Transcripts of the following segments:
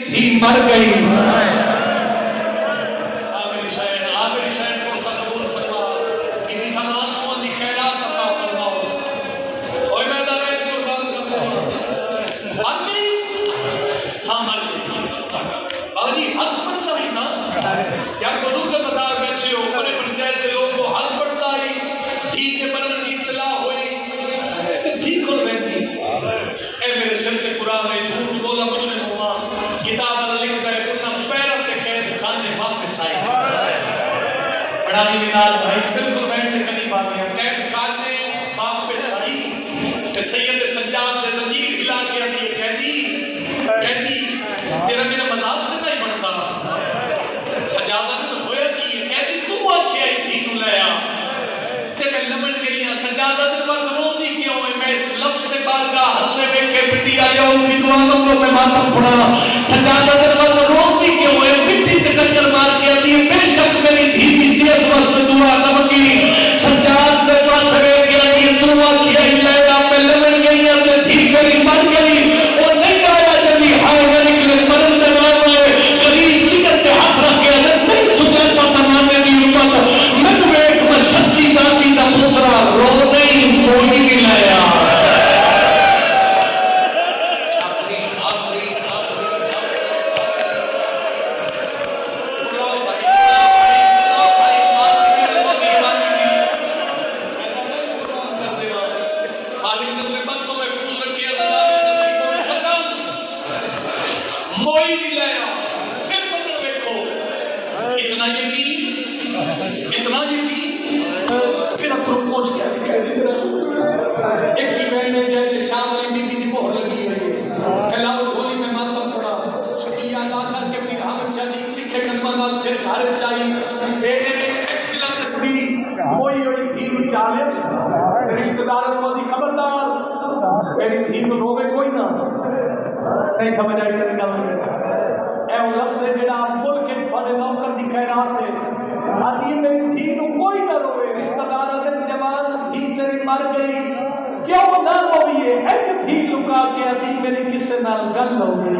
تھی مر گئی. آمری شہن کو سا قبول فرما انہی سامان سوان دی خیرات عطا فرماؤ. اوہ میں دارے قربان کرنا مر گئی. ہاں مر گئی. آجی حق پڑھتا ہی نا یار بزرگ قطار بیٹھے ہو بڑے پنچایت کے لوگ کو حق پڑھتا ہی تھی کے مرن دی اطلاع ہوئی تھی کھل رہتی. اے میرے سر کے قرآن ہے جھوٹ بولا مجھے ہوا کتاب اللہ لکھتا ہے انہا پیرت قید خانے واپس آئی. بڑانی ملال بھائی بالکل بیٹھ کے قریب آ گیا. قید خانے واپس آئی کہ سید سجاد نے زنجیر ہلا کے آدھی یہ قیدی تیرا میرا مذاق تو نہیں بڑھتا. سجادہ نے ہویا کہ یہ قیدی تم آکھے آئی تھی نو لیا تے میں لمن گئی ہاں. سجادہ نے بات روم دی کیوں ہے میں اس لفظ کے بارگاہ حلنے میں کے پٹی آ جاؤ کی دعا منگو میں ماتم پڑا. سجادہ نے بات روم دی کیوں ہے مٹی سے ٹکر مار کے آتی ہے بے شک میری دھی کی صحت واسط دعا نہ منگی. سجاد نے پاس ہوئے کہ آئی تم آکھے آئی لیا میں لمن گئی ہاں تے دھی کری مر گئی اور نہیں آیا جبھی ہائے میں نکلے مرن دنام ہے قریب چکر کے ہاتھ رکھ کے اندر نہیں سجاد کا تمانے دی امت میں تمہیں ایک میں سچی داتی دا پوترا رو نہیں موہی ملایا. نہیں سمجھ آئی تھی گل اے وہ لفظ ہے جڑا بول کے تھوڑے نوکر دی خیرات ہے آدھی میری دھی کو کوئی نہ روے رشتہ دار دن جوان دھی تیری مر گئی کیوں نہ روئیے ایک دھی لکا کے آدھی میری کسے نال گل ہو گئی.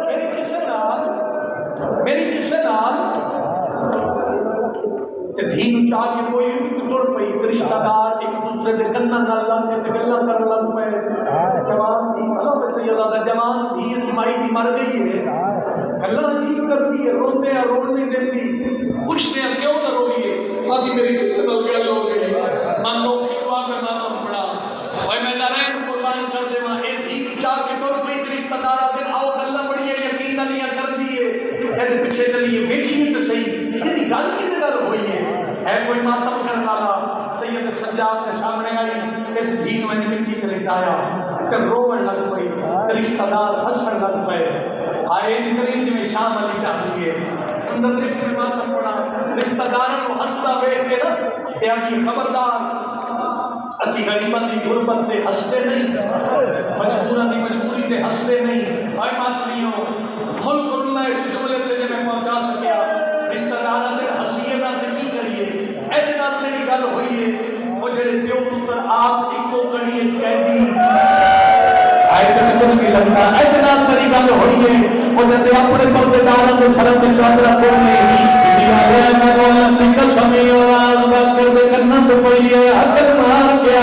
میری کسے نال دھین چاہ کے کوئی ٹر پئی رشتہ دار ایک دوسرے دے کناں نال لگ کے گلاں کرن لگ پئے. جوان دھی اللہ پہ سیدہ دا جوان دھی اسماعیل دی مر گئی ہے گلاں جی کرتی ہے روندے ہیں رون نہیں دیتی پوچھتے ہیں کیوں نہ روئیے آدھی میری کس سے گل ہو گئی من لوگ کی دعا میں ماتم پڑا. اوے میں نارائن قربان کر دے ماں اے دھی چاہ کے ٹر پئی رشتہ دار دن آؤ گلاں بڑی ہے یقین علیاں کر دیے اے پیچھے چلیے ویکھیے تو صحیح یہ گل کدے نال ہوئی ہے کوئی ماتم کرنے والا. سید سجاد کے سامنے آئی اس دھی نو مٹی تے لٹایا تے روون لگ پئی رشتہ دار ہسن لگ پئے. آئے نکلی جی میں شام علی چاہتی ہے اندر طرف میں ماتم پڑا رشتہ داروں کو ہستا ویکھ کے نا تے آدھی خبردار اسی غریباں دی غربت تے ہستے نہیں مجبوراں دی مجبوری تے ہستے نہیں. آئے ماتمیوں ملک رلنا اس جملے تے جے میں پہنچا سکیا رشتہ داراں دے ہسیے نال تے کی کریے ایدے نال میری گل ہوئی ہے وہ جڑے پیو پتر آپ اکو کڑی وچ قیدی آئے تے کچھ نہیں لگتا ایدے نال میری گل ہوئی ہے وہ جڑے اپنے پردے داراں دے سر تے چادر کھولنے دنیا دے میں نکل سمی اور آواز کر دے کناں تے پئی ہے حق مار کے